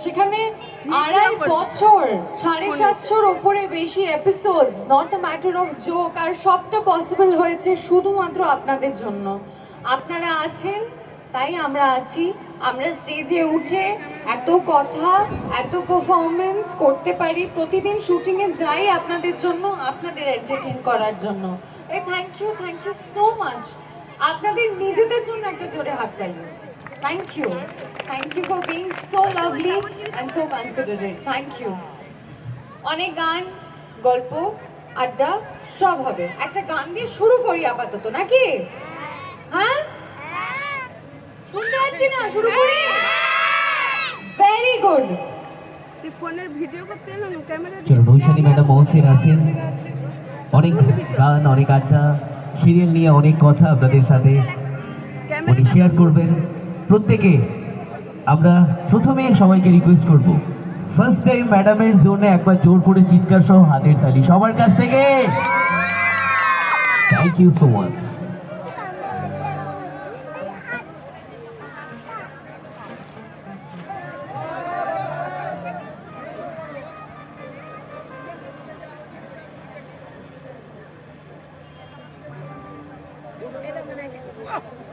সেখানে 2.5 বছর 750-র উপরে বেশি episodes, not a matter of joke, আর সবটা পসিবল হয়েছে শুধুমাত্র আপনাদের জন্য। আপনারা আছেন তাই আমরা আছি। আমরা স্টেজে উঠে এত কথা, এত পারফরমেন্স করতে পারি, প্রতিদিন শুটিং এ যাই আপনাদের জন্য, আপনাদের এন্টারটেইন করার জন্য। Thank you so much. আপনাদের নিজেদের জন্য একটা জোরে হাততালি। Thank you for being so lovely and so considerate. Thank you. অনেক গান, গল্প, আড্ডা সব হবে। একটা গান দিয়ে শুরু করি আপাতত, নাকি? হ্যাঁ, শুনতে পাচ্ছি না, শুরু করি। Very good. চলো, নৈশানী ম্যাডাম মঞ্চে আছেন। অনেক গান, অনেক আড্ডা, সিরিয়াল নিয়ে অনেক কথা আপনাদের সাথে উনি শেয়ার করবেন। প্রত্যেকে আমরা প্রথমে সবাইকে রিকোয়েস্ট করব, ফার্স্ট টাইম ম্যাডামের জন্য একবার জোর করে চিৎকার সহ হাতের তালি সবার কাছ থেকে। Thank you so much. Oh!